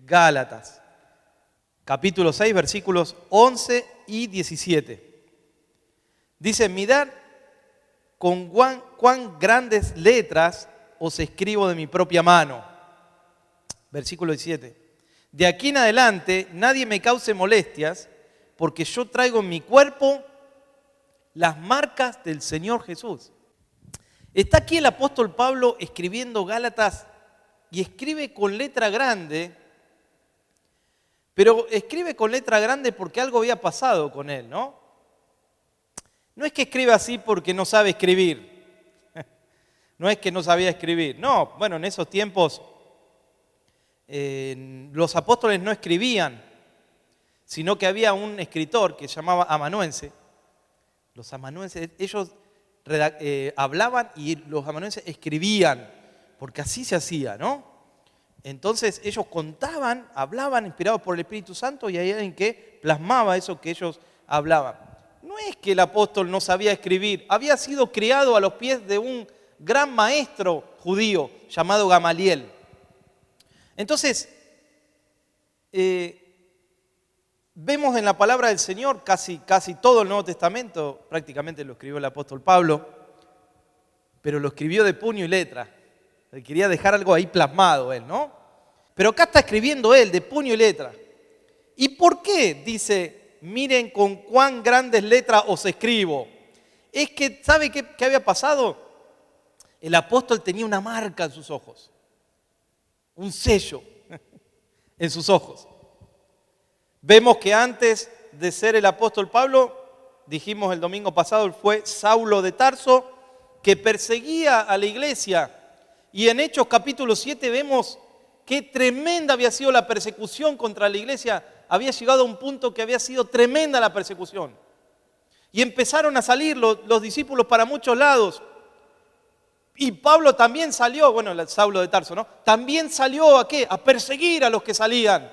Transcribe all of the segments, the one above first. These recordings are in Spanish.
Gálatas, capítulo 6, versículos 11 y 17. Dice, mirad con cuán grandes letras os escribo de mi propia mano. Versículo 17. De aquí en adelante nadie me cause molestias, porque yo traigo en mi cuerpo las marcas del Señor Jesús. Está aquí el apóstol Pablo escribiendo Gálatas y escribe con letra grande, pero escribe con letra grande porque algo había pasado con él, ¿no? No es que escriba así porque no sabe escribir, no es que no sabía escribir, no, bueno, en esos tiempos los apóstoles no escribían, sino que había un escritor que se llamaba amanuense. Los amanuenses, ellos hablaban y los amanuenses escribían, porque así se hacía, ¿no? Entonces ellos contaban, hablaban inspirados por el Espíritu Santo y hay alguien que plasmaba eso que ellos hablaban. No es que el apóstol no sabía escribir, había sido criado a los pies de un gran maestro judío llamado Gamaliel. Entonces, vemos en la palabra del Señor casi todo el Nuevo Testamento, prácticamente lo escribió el apóstol Pablo, pero lo escribió de puño y letra. Él quería dejar algo ahí plasmado él, ¿no? Pero acá está escribiendo él de puño y letra. ¿Y por qué? Dice, miren con cuán grandes letras os escribo. Es que, ¿sabe qué había pasado? El apóstol tenía una marca en sus ojos, un sello en sus ojos. Vemos que antes de ser el apóstol Pablo, dijimos el domingo pasado, fue Saulo de Tarso, que perseguía a la iglesia. Y en Hechos capítulo 7 vemos qué tremenda había sido la persecución contra la iglesia. Había llegado a un punto que había sido tremenda la persecución. Y empezaron a salir los discípulos para muchos lados. Y Pablo también salió, bueno, Saulo de Tarso, ¿no? También salió ¿a qué? A perseguir a los que salían.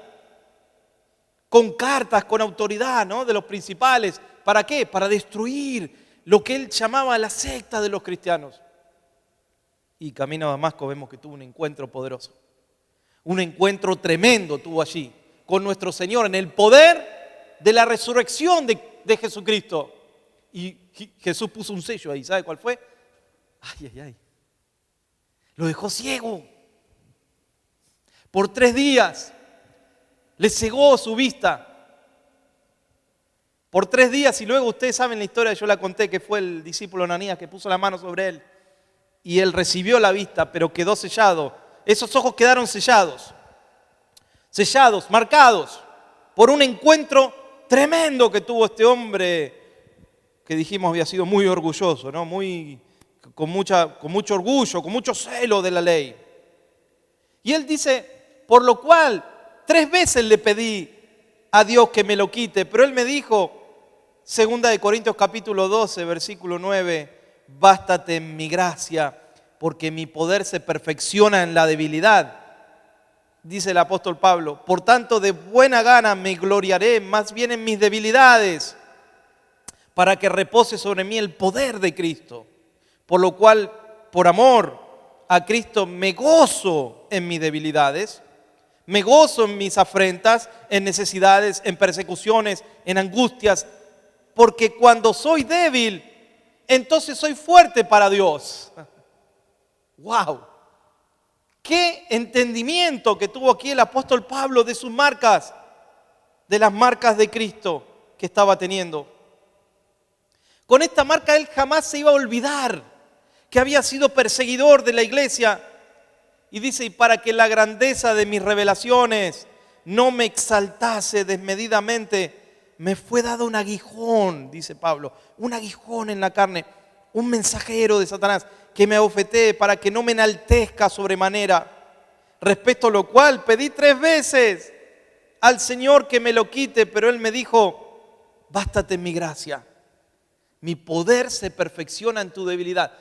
Con cartas, con autoridad, ¿no? De los principales. ¿Para qué? Para destruir lo que él llamaba la secta de los cristianos. Y camino a Damasco vemos que tuvo un encuentro poderoso. Un encuentro tremendo tuvo allí con nuestro Señor en el poder de la resurrección de Jesucristo. Y Jesús puso un sello ahí, ¿sabe cuál fue? Ay. Lo dejó ciego. Por 3 días. Le cegó su vista. Por 3 días, y luego ustedes saben la historia, yo la conté, que fue el discípulo Ananías que puso la mano sobre él. Y él recibió la vista, pero quedó sellado. Esos ojos quedaron sellados, marcados, por un encuentro tremendo que tuvo este hombre, que dijimos había sido muy orgulloso, ¿no? Con mucho orgullo, con mucho celo de la ley. Y él dice, por lo cual 3 veces le pedí a Dios que me lo quite, pero él me dijo, 2 Corintios capítulo 12, versículo 9, bástate en mi gracia, porque mi poder se perfecciona en la debilidad. Dice el apóstol Pablo, por tanto de buena gana me gloriaré más bien en mis debilidades, para que repose sobre mí el poder de Cristo. Por lo cual, por amor a Cristo, me gozo en mis debilidades, me gozo en mis afrentas, en necesidades, en persecuciones, en angustias, porque cuando soy débil, entonces soy fuerte para Dios. ¡Wow! ¡Qué entendimiento que tuvo aquí el apóstol Pablo de sus marcas, de las marcas de Cristo que estaba teniendo! Con esta marca él jamás se iba a olvidar que había sido perseguidor de la iglesia. Y dice, y para que la grandeza de mis revelaciones no me exaltase desmedidamente, me fue dado un aguijón, dice Pablo, un aguijón en la carne, un mensajero de Satanás que me abofetee para que no me enaltezca sobremanera. Respecto a lo cual pedí 3 veces al Señor que me lo quite, pero Él me dijo, bástate en mi gracia, mi poder se perfecciona en tu debilidad.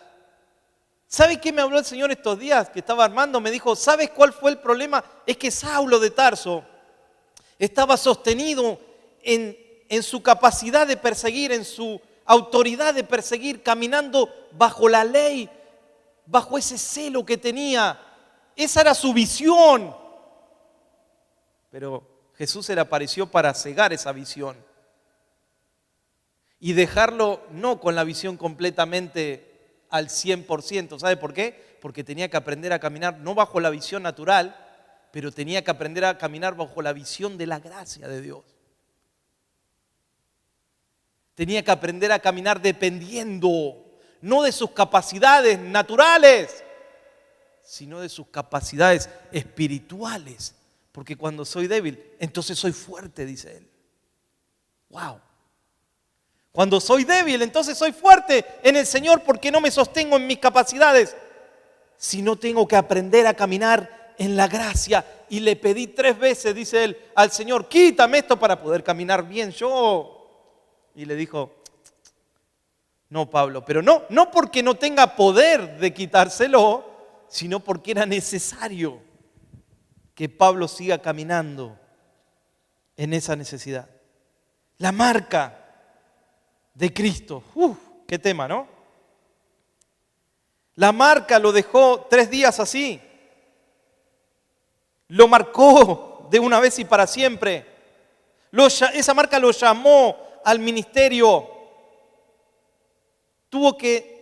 ¿Sabe qué me habló el Señor estos días que estaba armando? Me dijo, ¿sabes cuál fue el problema? Es que Saulo de Tarso estaba sostenido en su capacidad de perseguir, en su autoridad de perseguir, caminando bajo la ley, bajo ese celo que tenía. Esa era su visión. Pero Jesús se le apareció para cegar esa visión y dejarlo no con la visión completamente al 100%. ¿Sabe por qué? Porque tenía que aprender a caminar no bajo la visión natural, pero tenía que aprender a caminar bajo la visión de la gracia de Dios. Tenía que aprender a caminar dependiendo, no de sus capacidades naturales, sino de sus capacidades espirituales. Porque cuando soy débil, entonces soy fuerte, dice él. ¡Wow! Cuando soy débil, entonces soy fuerte en el Señor porque no me sostengo en mis capacidades, sino tengo que aprender a caminar en la gracia. Y le pedí 3 veces, dice él, al Señor, quítame esto para poder caminar bien yo. Y le dijo, no, Pablo, pero no porque no tenga poder de quitárselo, sino porque era necesario que Pablo siga caminando en esa necesidad. La marca de Cristo. Qué tema, ¿no? La marca lo dejó 3 días así. Lo marcó de una vez y para siempre. Esa marca lo llamó al ministerio. Tuvo que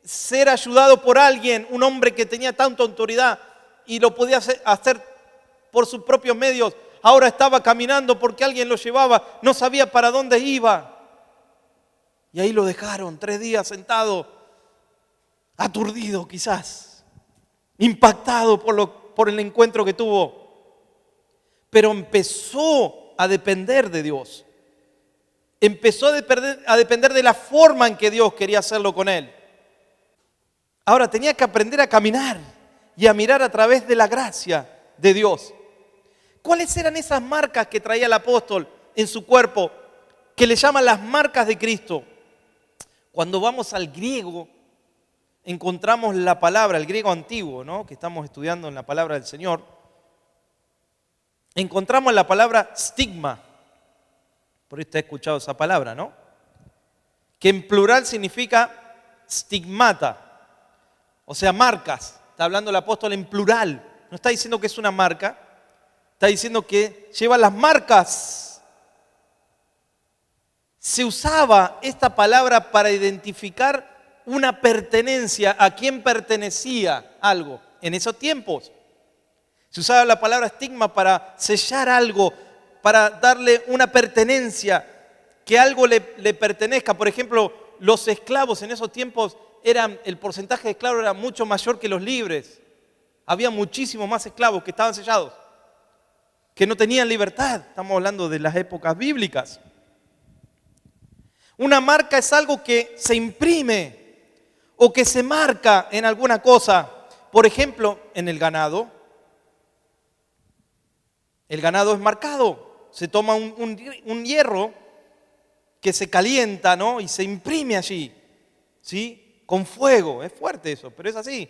ser ayudado por alguien, un hombre que tenía tanta autoridad y lo podía hacer por sus propios medios. Ahora estaba caminando porque alguien lo llevaba, no sabía para dónde iba. Y ahí lo dejaron 3 días sentado, aturdido quizás, impactado por el encuentro que tuvo. Pero empezó a depender de Dios. Empezó a depender de la forma en que Dios quería hacerlo con él. Ahora tenía que aprender a caminar y a mirar a través de la gracia de Dios. ¿Cuáles eran esas marcas que traía el apóstol en su cuerpo, que le llaman las marcas de Cristo? Cuando vamos al griego, encontramos la palabra, el griego antiguo, ¿no?, que estamos estudiando en la palabra del Señor, encontramos la palabra stigma. Por ahí usted ha escuchado esa palabra, ¿no? Que en plural significa stigmata, o sea, marcas. Está hablando el apóstol en plural. No está diciendo que es una marca, está diciendo que lleva las marcas. Se usaba esta palabra para identificar una pertenencia, a quién pertenecía algo en esos tiempos. Se usaba la palabra estigma para sellar algo, para darle una pertenencia, que algo le pertenezca. Por ejemplo, los esclavos en esos tiempos, el porcentaje de esclavos era mucho mayor que los libres. Había muchísimos más esclavos que estaban sellados, que no tenían libertad. Estamos hablando de las épocas bíblicas. Una marca es algo que se imprime o que se marca en alguna cosa. Por ejemplo, en el ganado. El ganado es marcado. Se toma un hierro que se calienta, ¿no?, y se imprime allí, ¿sí?, con fuego. Es fuerte eso, pero es así.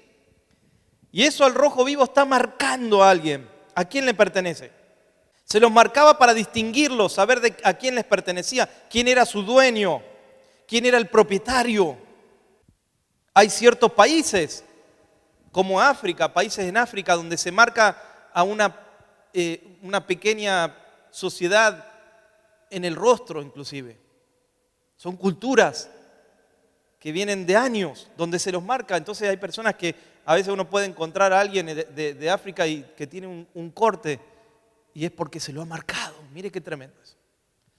Y eso al rojo vivo está marcando a alguien. ¿A quién le pertenece? Se los marcaba para distinguirlos, saber a quién les pertenecía, quién era su dueño, quién era el propietario. Hay ciertos países, como África, países en África, donde se marca a una pequeña sociedad en el rostro inclusive. Son culturas que vienen de años, donde se los marca. Entonces hay personas que a veces uno puede encontrar a alguien de África y que tiene un corte, y es porque se lo ha marcado. Mire qué tremendo eso.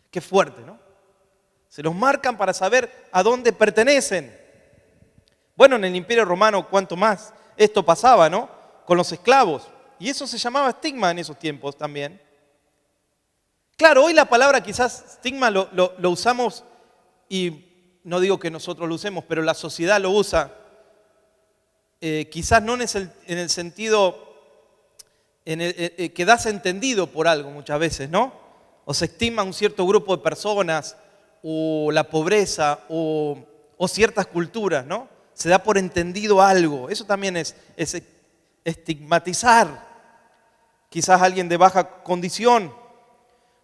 Qué fuerte, ¿no? Se los marcan para saber a dónde pertenecen. Bueno, en el Imperio Romano, cuánto más esto pasaba, ¿no?, con los esclavos. Y eso se llamaba estigma en esos tiempos también. Claro, hoy la palabra quizás estigma lo usamos, y no digo que nosotros lo usemos, pero la sociedad lo usa. Quizás no en el sentido que das entendido por algo muchas veces, ¿no? O se estigma un cierto grupo de personas, o la pobreza, o ciertas culturas, ¿no? Se da por entendido algo. Eso también es estigmatizar. Quizás alguien de baja condición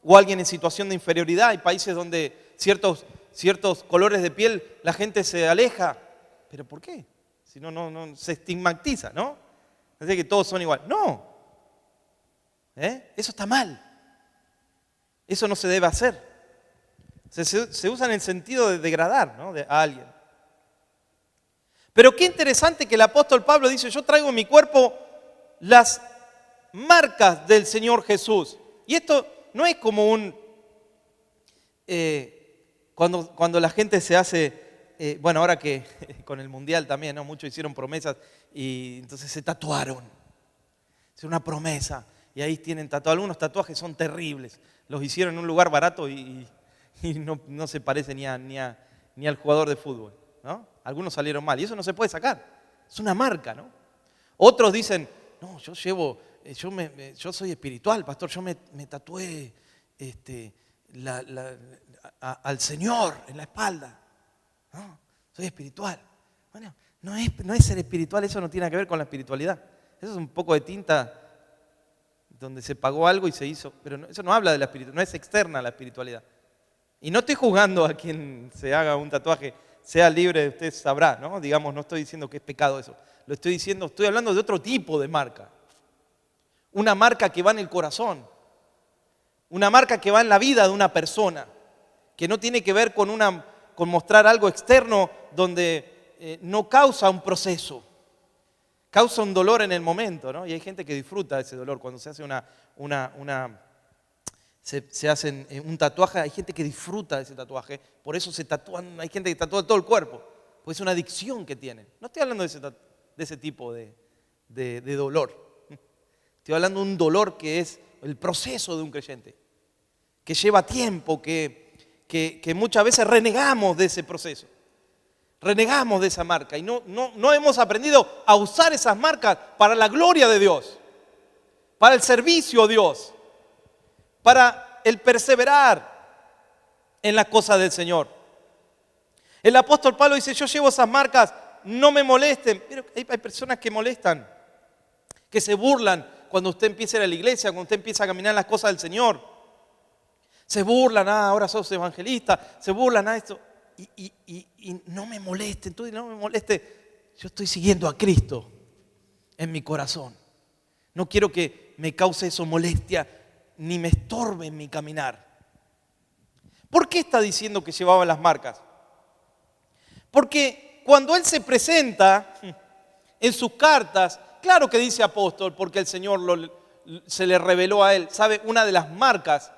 o alguien en situación de inferioridad. Hay países donde ciertos colores de piel la gente se aleja. ¿Pero por qué? Si no se estigmatiza, ¿no? Así que todos son igual. No. Eso está mal. Eso no se debe hacer. Se usa en el sentido de degradar, ¿no?, a alguien. Pero qué interesante que el apóstol Pablo dice, yo traigo en mi cuerpo las marcas del Señor Jesús. Y esto no es como cuando la gente se hace, bueno, ahora que con el Mundial también, ¿no?, muchos hicieron promesas y entonces se tatuaron. Es una promesa. Y ahí tienen tatuados. Algunos tatuajes son terribles. Los hicieron en un lugar barato y no se parece ni al jugador de fútbol, ¿no? Algunos salieron mal y eso no se puede sacar. Es una marca, ¿no? Otros dicen, no, yo soy espiritual, pastor, yo me tatué al Señor en la espalda. No, soy espiritual. Bueno, no es ser espiritual, eso no tiene nada que ver con la espiritualidad. Eso es un poco de tinta donde se pagó algo y se hizo, pero eso no habla de la espiritualidad, no es externa a la espiritualidad. Y no estoy juzgando a quien se haga un tatuaje, sea libre, usted sabrá, ¿no? Digamos, no estoy diciendo que es pecado eso. Estoy hablando de otro tipo de marca. Una marca que va en el corazón. Una marca que va en la vida de una persona. Que no tiene que ver con mostrar algo externo donde no causa un proceso. Causa un dolor en el momento, ¿no? Y hay gente que disfruta de ese dolor. Cuando se hace se hacen un tatuaje, hay gente que disfruta de ese tatuaje. Por eso se tatúan, hay gente que tatúa todo el cuerpo. Pues es una adicción que tienen. No estoy hablando de ese tipo de dolor. Estoy hablando de un dolor que es el proceso de un creyente. Que lleva tiempo, que muchas veces renegamos de ese proceso. Renegamos de esa marca y no hemos aprendido a usar esas marcas para la gloria de Dios, para el servicio a Dios, para el perseverar en las cosas del Señor. El apóstol Pablo dice, yo llevo esas marcas, no me molesten. Pero hay personas que molestan, que se burlan cuando usted empieza a ir a la iglesia, cuando usted empieza a caminar en las cosas del Señor. Se burlan, ahora sos evangelista, se burlan a esto. Y no me moleste, entonces no me moleste. Yo estoy siguiendo a Cristo en mi corazón. No quiero que me cause eso molestia ni me estorbe en mi caminar. ¿Por qué está diciendo que llevaba las marcas? Porque cuando él se presenta en sus cartas, claro que dice apóstol, porque el Señor se le reveló a él. ¿Sabe? Una de las marcas,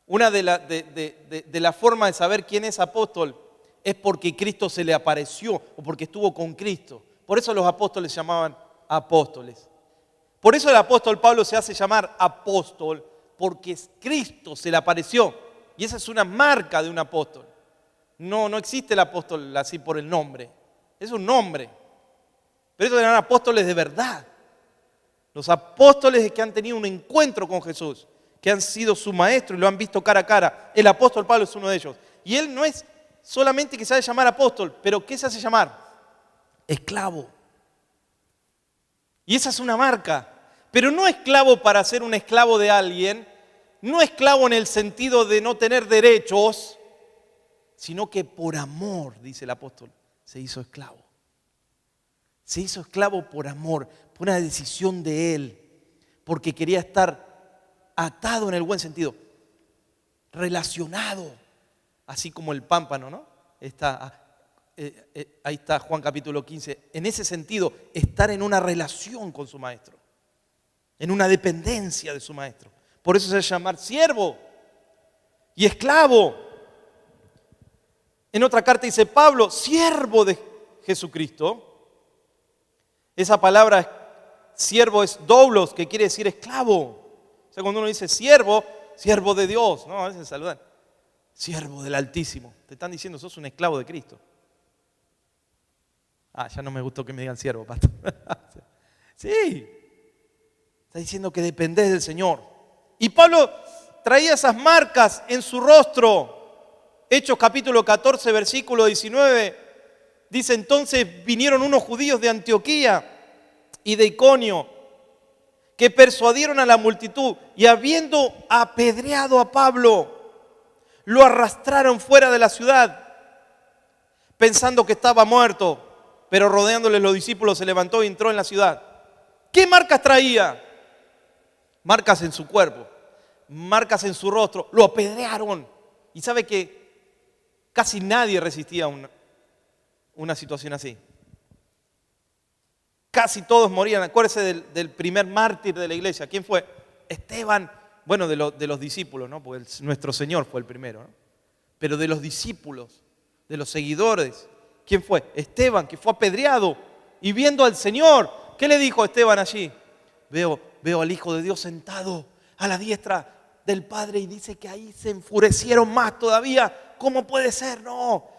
una de la forma de saber quién es apóstol es porque Cristo se le apareció o porque estuvo con Cristo. Por eso los apóstoles se llamaban apóstoles. Por eso el apóstol Pablo se hace llamar apóstol, porque Cristo se le apareció. Y esa es una marca de un apóstol. No existe el apóstol así por el nombre. Es un nombre. Pero esos eran apóstoles de verdad. Los apóstoles que han tenido un encuentro con Jesús, que han sido su maestro y lo han visto cara a cara. El apóstol Pablo es uno de ellos. Y él no es solamente que se hace llamar apóstol, pero ¿qué se hace llamar? Esclavo. Y esa es una marca. Pero no esclavo para ser un esclavo de alguien, no esclavo en el sentido de no tener derechos, sino que por amor, dice el apóstol, se hizo esclavo. Se hizo esclavo por amor, por una decisión de él, porque quería estar atado en el buen sentido, relacionado, así como el pámpano, ¿no? Ahí está Juan capítulo 15. En ese sentido, estar en una relación con su maestro, en una dependencia de su maestro. Por eso se hace llamar siervo y esclavo. En otra carta dice Pablo, siervo de Jesucristo. Esa palabra siervo es doulos, que quiere decir esclavo. O sea, cuando uno dice siervo, siervo de Dios, ¿no? A veces saludan. Siervo del Altísimo. Te están diciendo, sos un esclavo de Cristo. Ya no me gustó que me digan siervo, pastor. Sí. Está diciendo que dependés del Señor. Y Pablo traía esas marcas en su rostro. Hechos capítulo 14, versículo 19. Dice, entonces vinieron unos judíos de Antioquía y de Iconio que persuadieron a la multitud y habiendo apedreado a Pablo, lo arrastraron fuera de la ciudad pensando que estaba muerto. Pero rodeándole los discípulos se levantó y entró en la ciudad. ¿Qué marcas traía? marcas en su cuerpo, marcas en su rostro, lo apedrearon. Y sabe que casi nadie resistía una situación así. Casi todos morían. Acuérdese del primer mártir de la iglesia. ¿Quién fue? Esteban. Bueno, de los discípulos, ¿no? Porque nuestro Señor fue el primero, ¿no? Pero de los discípulos, de los seguidores, ¿quién fue? Esteban, que fue apedreado y viendo al Señor. ¿Qué le dijo Esteban allí? Veo al Hijo de Dios sentado a la diestra del Padre, y dice que ahí se enfurecieron más todavía. ¿Cómo puede ser? No.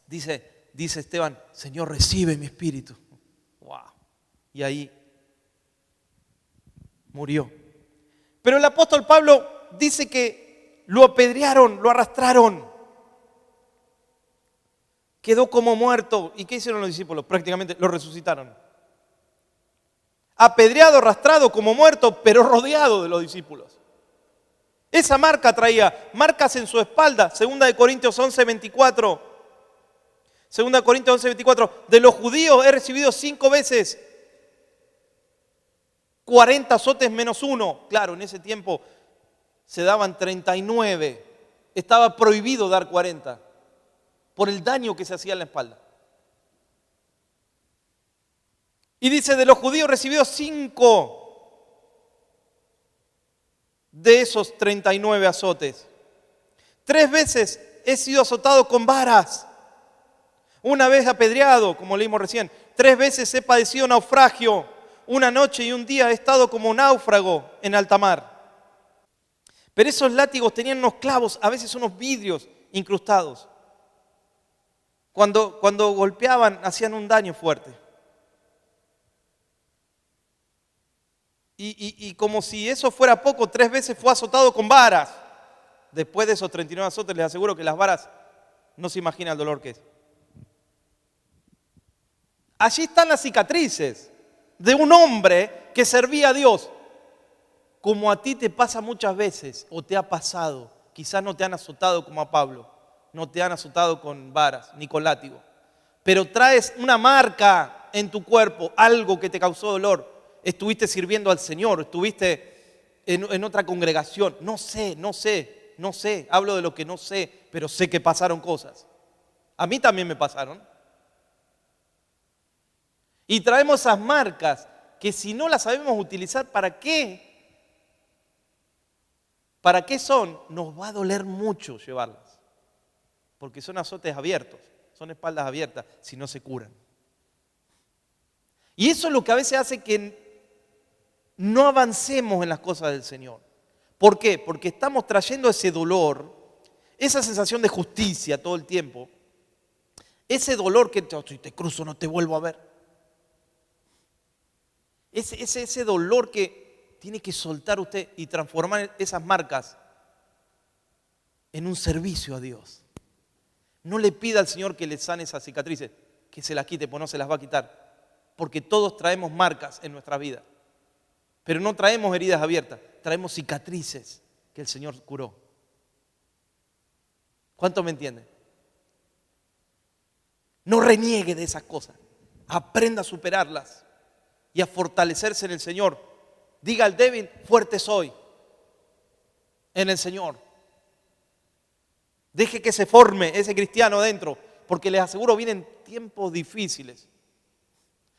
Dice Esteban, Señor, recibe mi espíritu. Wow. Y ahí murió. Pero el apóstol Pablo dice que lo apedrearon, lo arrastraron. Quedó como muerto. ¿Y qué hicieron los discípulos? Prácticamente lo resucitaron. Apedreado, arrastrado, como muerto, pero rodeado de los discípulos. Esa marca traía, marcas en su espalda. 2 Corintios 11, 24. 2 Corintios 11, 24. De los judíos he recibido 5 veces 40 azotes menos 1. Claro, en ese tiempo se daban 39. Estaba prohibido dar 40 por el daño que se hacía en la espalda. Y dice, de los judíos recibió 5 de esos 39 azotes. 3 veces he sido azotado con varas. Una vez apedreado, como leímos recién. 3 veces he padecido naufragio. Una noche y un día he estado como náufrago en alta mar. Pero esos látigos tenían unos clavos, a veces unos vidrios incrustados. Cuando golpeaban, hacían un daño fuerte. Y como si eso fuera poco, 3 veces fue azotado con varas. Después de esos 39 azotes, les aseguro que las varas no se imaginan el dolor que es. Allí están las cicatrices de un hombre que servía a Dios. Como a ti te pasa muchas veces, o te ha pasado. Quizás no te han azotado como a Pablo. No te han azotado con varas, ni con látigo. Pero traes una marca en tu cuerpo, algo que te causó dolor. Estuviste sirviendo al Señor, estuviste en otra congregación. No sé. Hablo de lo que no sé, pero sé que pasaron cosas. A mí también me pasaron. Y traemos esas marcas que si no las sabemos utilizar, ¿para qué? ¿Para qué son? Nos va a doler mucho llevarlas. Porque son azotes abiertos, son espaldas abiertas si no se curan. Y eso es lo que a veces hace que no avancemos en las cosas del Señor. ¿Por qué? Porque estamos trayendo ese dolor, esa sensación de justicia todo el tiempo, ese dolor que si te cruzo no te vuelvo a ver. Ese dolor que tiene que soltar usted y transformar esas marcas en un servicio a Dios. No le pida al Señor que le sane esas cicatrices, que se las quite, pues no se las va a quitar. Porque todos traemos marcas en nuestra vida. Pero no traemos heridas abiertas, traemos cicatrices que el Señor curó. ¿Cuántos me entienden? No reniegue de esas cosas. Aprenda a superarlas y a fortalecerse en el Señor. Diga al débil, fuerte soy en el Señor. Deje que se forme ese cristiano dentro, porque les aseguro vienen tiempos difíciles.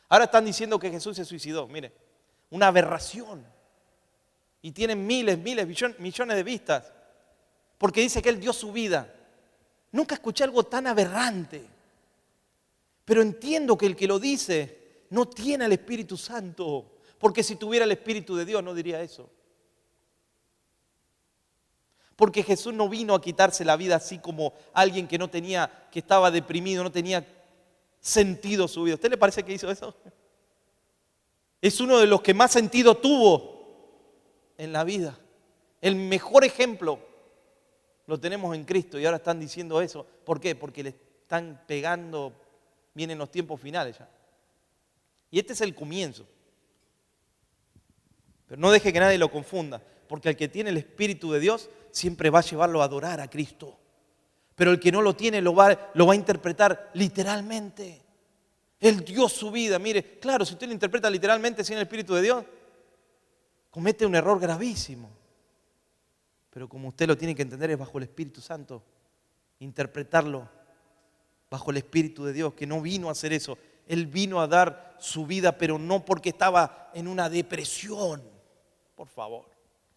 Ahora están diciendo que Jesús se suicidó, mire, una aberración. Y tienen miles, millones de vistas, porque dice que Él dio su vida. Nunca escuché algo tan aberrante, pero entiendo que el que lo dice no tiene al Espíritu Santo, porque si tuviera el Espíritu de Dios no diría eso. Porque Jesús no vino a quitarse la vida así como alguien que que estaba deprimido, no tenía sentido su vida. ¿A usted le parece que hizo eso? Es uno de los que más sentido tuvo en la vida. El mejor ejemplo lo tenemos en Cristo y ahora están diciendo eso. ¿Por qué? Porque le están pegando, vienen los tiempos finales ya. Y este es el comienzo. Pero no deje que nadie lo confunda, porque el que tiene el Espíritu de Dios siempre va a llevarlo a adorar a Cristo. Pero el que no lo tiene lo va a interpretar literalmente. Él dio su vida. Mire, claro, si usted lo interpreta literalmente sin el Espíritu de Dios, comete un error gravísimo. Pero como usted lo tiene que entender, es bajo el Espíritu Santo. Interpretarlo bajo el Espíritu de Dios, que no vino a hacer eso. Él vino a dar su vida, pero no porque estaba en una depresión. Por favor.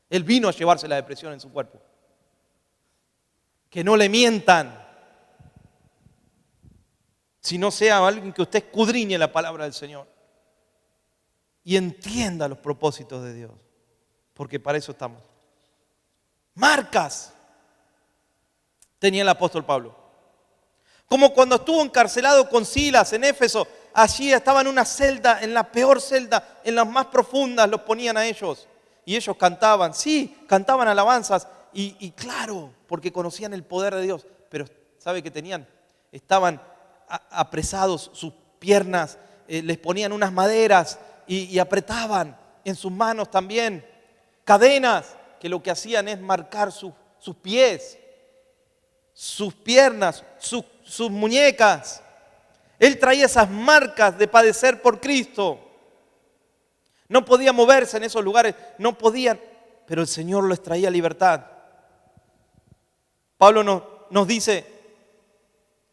Él vino a llevarse la depresión en su cuerpo. Que no le mientan. Si no sea alguien que usted escudriñe la palabra del Señor. Y entienda los propósitos de Dios. Porque para eso estamos. Marcas tenía el apóstol Pablo. Como cuando estuvo encarcelado con Silas en Éfeso, allí estaba en una celda, en la peor celda, en las más profundas, los ponían a ellos. Y ellos cantaban, sí, cantaban alabanzas. Y claro, porque conocían el poder de Dios. Pero ¿sabe qué tenían? Estaban apresados, sus piernas, les ponían unas maderas y apretaban en sus manos también cadenas que lo que hacían es marcar sus pies, sus piernas, sus muñecas. Él traía esas marcas de padecer por Cristo. No podía moverse en esos lugares, no podían, pero el Señor les traía libertad. Pablo nos dice,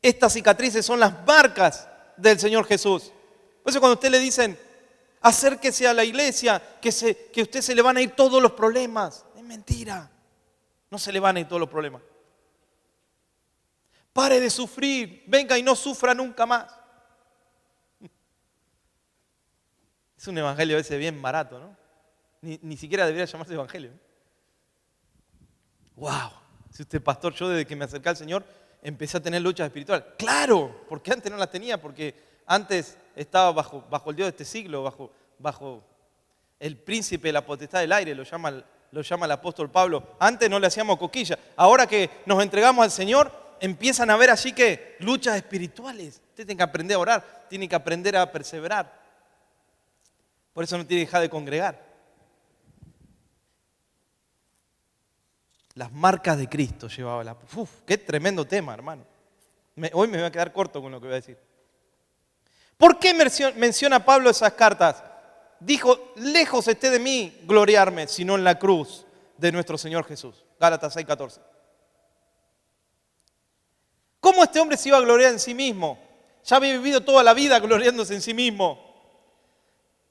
estas cicatrices son las marcas del Señor Jesús. Por eso cuando a usted le dicen, acérquese a la iglesia, que a usted se le van a ir todos los problemas. Es mentira, no se le van a ir todos los problemas. Pare de sufrir, venga y no sufra nunca más. Es un evangelio a veces bien barato, ¿no? Ni siquiera debería llamarse evangelio. ¡Wow! Si usted es pastor, yo desde que me acerqué al Señor empecé a tener luchas espirituales. ¡Claro! Porque antes no las tenía, porque antes estaba bajo el Dios de este siglo, bajo el príncipe de la potestad del aire, lo llama el apóstol Pablo. Antes no le hacíamos coquilla. Ahora que nos entregamos al Señor, empiezan a haber así que luchas espirituales. Usted tiene que aprender a orar, tiene que aprender a perseverar. Por eso no tiene que dejar de congregar. Las marcas de Cristo llevaba la... ¡Uf! ¡Qué tremendo tema, hermano! Hoy me voy a quedar corto con lo que voy a decir. ¿Por qué menciona Pablo esas cartas? Dijo, lejos esté de mí gloriarme, sino en la cruz de nuestro Señor Jesús. Gálatas 6:14. ¿Cómo este hombre se iba a gloriar en sí mismo? Ya había vivido toda la vida gloriándose en sí mismo.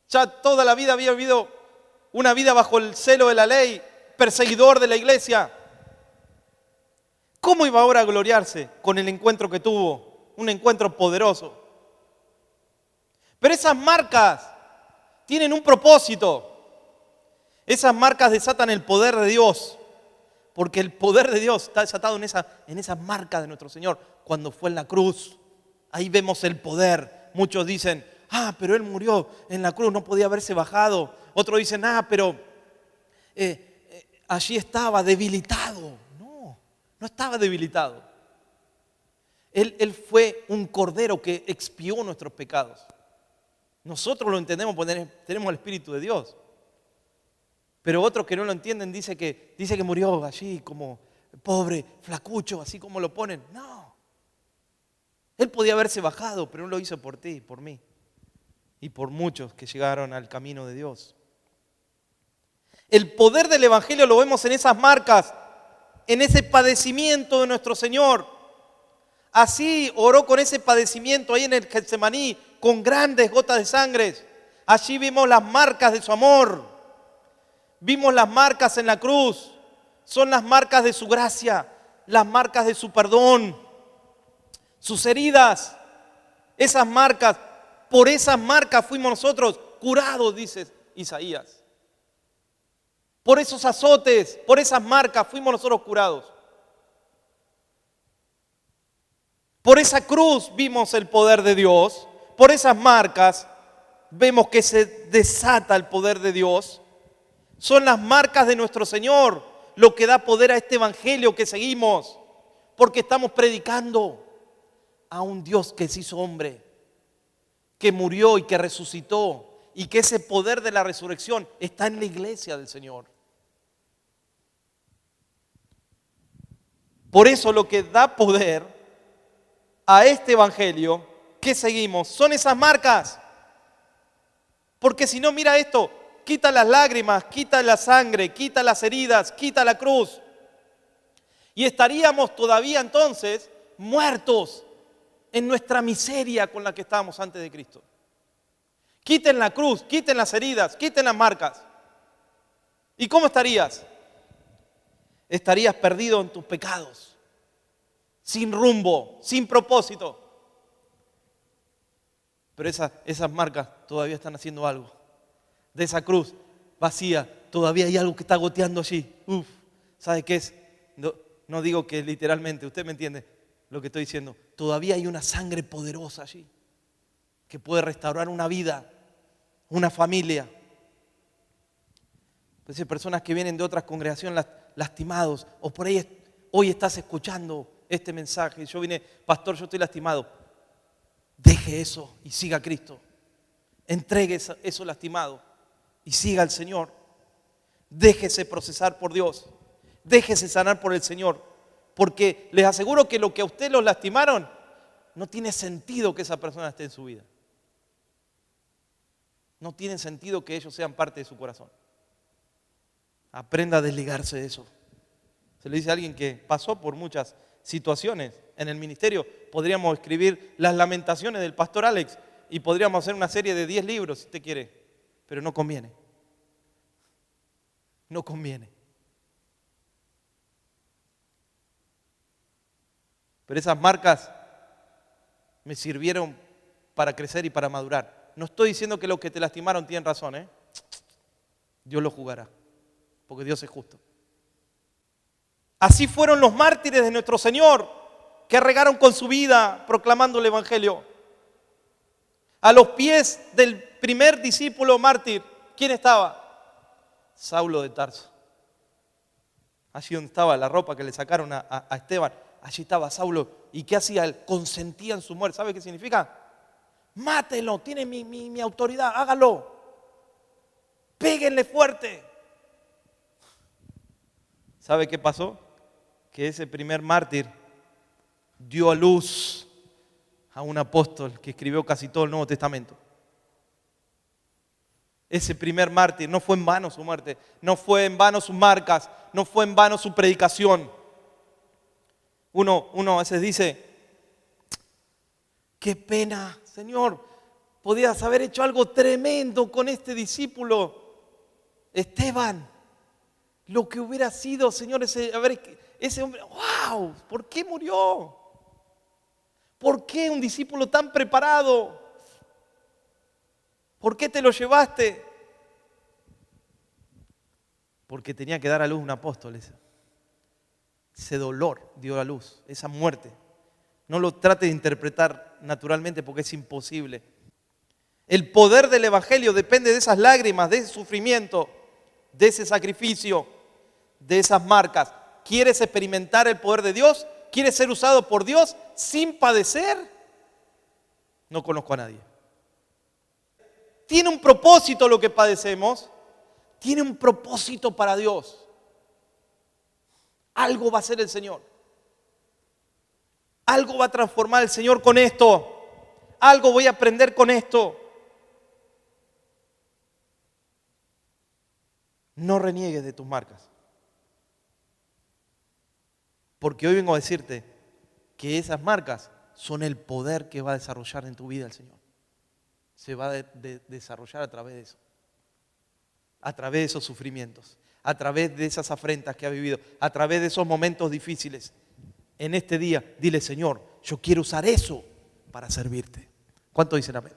Ya toda la vida había vivido una vida bajo el celo de la ley, perseguidor de la iglesia. ¿Cómo iba ahora a gloriarse con el encuentro que tuvo? Un encuentro poderoso. Pero esas marcas tienen un propósito. Esas marcas desatan el poder de Dios. Porque el poder de Dios está desatado en esas marcas de nuestro Señor. Cuando fue en la cruz, ahí vemos el poder. Muchos dicen, pero Él murió en la cruz, no podía haberse bajado. Otros dicen, pero allí estaba debilitado. No estaba debilitado. Él fue un cordero que expió nuestros pecados. Nosotros lo entendemos porque tenemos el Espíritu de Dios. Pero otros que no lo entienden dice que murió allí como pobre, flacucho, así como lo ponen. No. Él podía haberse bajado, pero Él lo hizo por ti, por mí. Y por muchos que llegaron al camino de Dios. El poder del Evangelio lo vemos en esas marcas, en ese padecimiento de nuestro Señor. Así oró con ese padecimiento ahí en el Getsemaní, con grandes gotas de sangre. Allí vimos las marcas de su amor. Vimos las marcas en la cruz. Son las marcas de su gracia, las marcas de su perdón, sus heridas. Esas marcas, por esas marcas fuimos nosotros curados, dice Isaías. Por esos azotes, por esas marcas fuimos nosotros curados. Por esa cruz vimos el poder de Dios. Por esas marcas vemos que se desata el poder de Dios. Son las marcas de nuestro Señor lo que da poder a este evangelio que seguimos. Porque estamos predicando a un Dios que se hizo hombre, que murió y que resucitó. Y que ese poder de la resurrección está en la iglesia del Señor. Por eso lo que da poder a este evangelio que seguimos son esas marcas. Porque si no, mira esto, quita las lágrimas, quita la sangre, quita las heridas, quita la cruz. Y estaríamos todavía entonces muertos en nuestra miseria con la que estábamos antes de Cristo. Quiten la cruz, quiten las heridas, quiten las marcas. ¿Y cómo estarías? Estarías perdido en tus pecados, sin rumbo, sin propósito. Pero esas marcas todavía están haciendo algo. De esa cruz vacía, todavía hay algo que está goteando allí. ¿Sabe qué es? No digo que literalmente, usted me entiende lo que estoy diciendo. Todavía hay una sangre poderosa allí que puede restaurar una vida, una familia. Pues hay personas que vienen de otras congregaciones lastimados, o por ahí hoy estás escuchando este mensaje. Yo vine, pastor, yo estoy lastimado. Deje eso y siga a Cristo. Entregue eso lastimado y siga al Señor. Déjese procesar por Dios. Déjese sanar por el Señor. Porque les aseguro que lo que a usted los lastimaron, no tiene sentido que esa persona esté en su vida. No tiene sentido que ellos sean parte de su corazón. Aprenda a desligarse de eso. Se le dice a alguien que pasó por muchas situaciones en el ministerio. Podríamos escribir las lamentaciones del pastor Alex y podríamos hacer una serie de 10 libros si usted quiere. Pero no conviene. No conviene. Pero esas marcas me sirvieron para crecer y para madurar. No estoy diciendo que los que te lastimaron tienen razón, ¿eh? Dios lo juzgará, porque Dios es justo. Así fueron los mártires de nuestro Señor, que regaron con su vida proclamando el Evangelio. A los pies del primer discípulo mártir, ¿quién estaba? Saulo de Tarso. Allí donde estaba la ropa que le sacaron a Esteban, allí estaba Saulo. ¿Y qué hacía él? Consentía en su muerte. ¿Sabe qué significa? Mátelo, tiene mi autoridad, hágalo. Péguenle fuerte. ¿Sabe qué pasó? Que ese primer mártir dio a luz a un apóstol que escribió casi todo el Nuevo Testamento. Ese primer mártir, no fue en vano su muerte, no fue en vano sus marcas, no fue en vano su predicación. Uno a veces dice, qué pena, Señor, podías haber hecho algo tremendo con este discípulo, Esteban. Lo que hubiera sido, Señor, ese hombre, ¡wow! ¿Por qué murió? ¿Por qué un discípulo tan preparado? ¿Por qué te lo llevaste? Porque tenía que dar a luz un apóstol. Ese dolor dio a luz, esa muerte. No lo trate de interpretar naturalmente porque es imposible. El poder del Evangelio depende de esas lágrimas, de ese sufrimiento, de ese sacrificio, de esas marcas. ¿Quieres experimentar el poder de Dios? ¿Quieres ser usado por Dios sin padecer? No conozco a nadie. ¿Tiene un propósito lo que padecemos? Tiene un propósito para Dios. Algo va a hacer el Señor. Algo va a transformar el Señor con esto. Algo voy a aprender con esto. No reniegues de tus marcas. Porque hoy vengo a decirte que esas marcas son el poder que va a desarrollar en tu vida el Señor. Se va a desarrollar a través de eso. A través de esos sufrimientos. A través de esas afrentas que ha vivido. A través de esos momentos difíciles. En este día, dile, Señor, yo quiero usar eso para servirte. ¿Cuánto dicen amén?